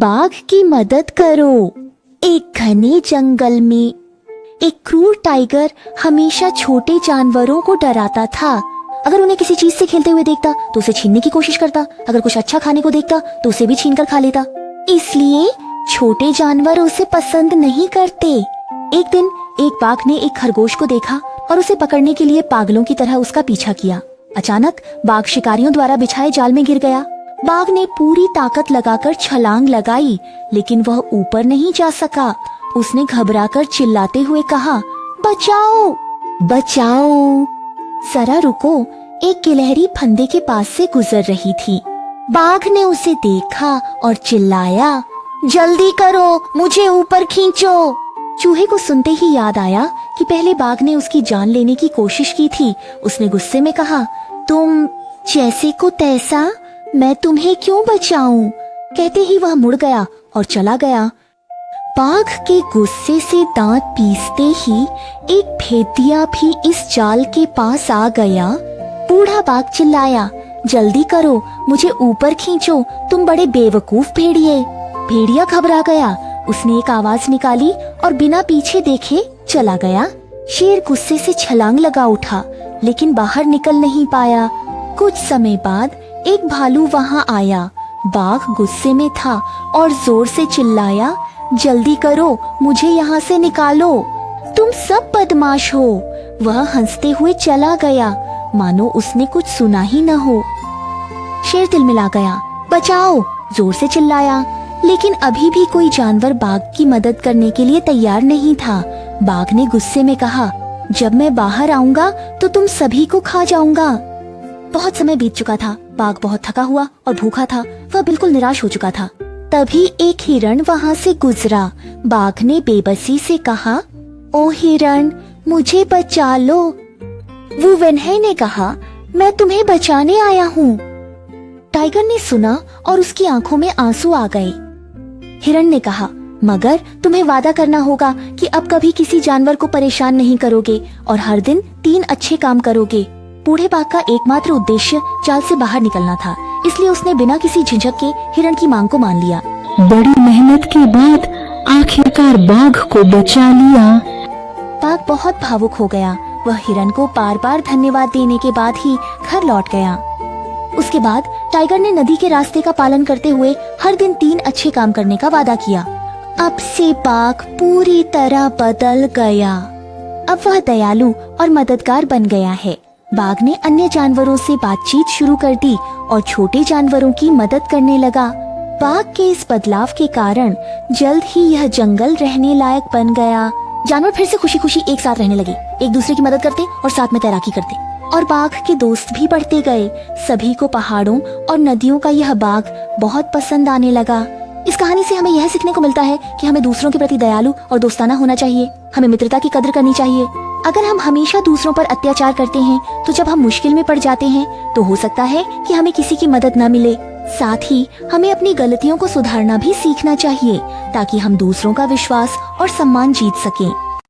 बाघ की मदद करो। एक घने जंगल में एक क्रूर टाइगर हमेशा छोटे जानवरों को डराता था। अगर उन्हें किसी चीज से खेलते हुए देखता तो उसे छीनने की कोशिश करता, अगर कुछ अच्छा खाने को देखता तो उसे भी छीन कर खा लेता। इसलिए छोटे जानवर उसे पसंद नहीं करते। एक दिन एक बाघ ने एक खरगोश को देखा और उसे पकड़ने के लिए पागलों की तरह उसका पीछा किया। अचानक बाघ शिकारियों द्वारा बिछाए जाल में गिर गया। बाघ ने पूरी ताकत लगाकर छलांग लगाई, लेकिन वह ऊपर नहीं जा सका। उसने घबराकर चिल्लाते हुए कहा, बचाओ बचाओ। जरा रुको, एक गिलहरी फंदे के पास से गुजर रही थी। बाघ ने उसे देखा और चिल्लाया, जल्दी करो, मुझे ऊपर खींचो। चूहे को सुनते ही याद आया कि पहले बाघ ने उसकी जान लेने की कोशिश की थी। उसने गुस्से में कहा, तुम जैसे को तैसा, मैं तुम्हें क्यों बचाऊं? कहते ही वह मुड़ गया और चला गया। बाघ के गुस्से से दांत पीसते ही एक भेदिया भी इस जाल के पास आ गया। बूढ़ा बाघ चिल्लाया, जल्दी करो, मुझे ऊपर खींचो, तुम बड़े बेवकूफ भेड़िए। भेड़िया घबरा गया। उसने एक आवाज निकाली और बिना पीछे देखे चला गया। शेर गुस्से से छलांग लगा उठा, लेकिन बाहर निकल नहीं पाया। कुछ समय बाद एक भालू वहां आया। बाघ गुस्से में था और जोर से चिल्लाया, जल्दी करो, मुझे यहाँ से निकालो, तुम सब बदमाश हो। वह हंसते हुए चला गया, मानो उसने कुछ सुना ही न हो। शेर तिलमिला गया, बचाओ, जोर से चिल्लाया, लेकिन अभी भी कोई जानवर बाघ की मदद करने के लिए तैयार नहीं था। बाघ ने गुस्से में कहा, जब मैं बाहर आऊंगा तो तुम सभी को खा जाऊंगा। बहुत समय बीत चुका था। बाघ बहुत थका हुआ और भूखा था। वह बिल्कुल निराश हो चुका था। तभी एक हिरण वहाँ से गुजरा। बाघ ने बेबसी से कहा, ओ हिरण, मुझे बचा लो। वो वेन्हे ने कहा, मैं तुम्हें बचाने आया हूँ। टाइगर ने सुना और उसकी आंखों में आंसू आ गए। हिरण ने कहा, मगर तुम्हें वादा करना होगा कि अब कभी किसी जानवर को परेशान नहीं करोगे और हर दिन 3 अच्छे काम करोगे। बूढ़े बाघ का एकमात्र उद्देश्य जाल से बाहर निकलना था, इसलिए उसने बिना किसी झिझक के हिरण की मांग को मान लिया। बड़ी मेहनत के बाद आखिरकार बाघ को बचा लिया। बाघ बहुत भावुक हो गया। वह हिरण को बार बार धन्यवाद देने के बाद ही घर लौट गया। उसके बाद टाइगर ने नदी के रास्ते का पालन करते हुए हर दिन 3 अच्छे काम करने का वादा किया। अब से बाघ पूरी तरह बदल गया। अब वह दयालु और मददगार बन गया है। बाघ ने अन्य जानवरों से बातचीत शुरू कर दी और छोटे जानवरों की मदद करने लगा। बाघ के इस बदलाव के कारण जल्द ही यह जंगल रहने लायक बन गया। जानवर फिर से खुशी खुशी एक साथ रहने लगे, एक दूसरे की मदद करते और साथ में तैराकी करते, और बाघ के दोस्त भी बढ़ते गए। सभी को पहाड़ों और नदियों का यह बाघ बहुत पसंद आने लगा। इस कहानी से हमें यह सीखने को मिलता है कि हमें दूसरों के प्रति दयालु और दोस्ताना होना चाहिए। हमें मित्रता की कदर करनी चाहिए। अगर हम हमेशा दूसरों पर अत्याचार करते हैं तो जब हम मुश्किल में पड़ जाते हैं तो हो सकता है कि हमें किसी की मदद न मिले। साथ ही हमें अपनी गलतियों को सुधारना भी सीखना चाहिए ताकि हम दूसरों का विश्वास और सम्मान जीत सकें।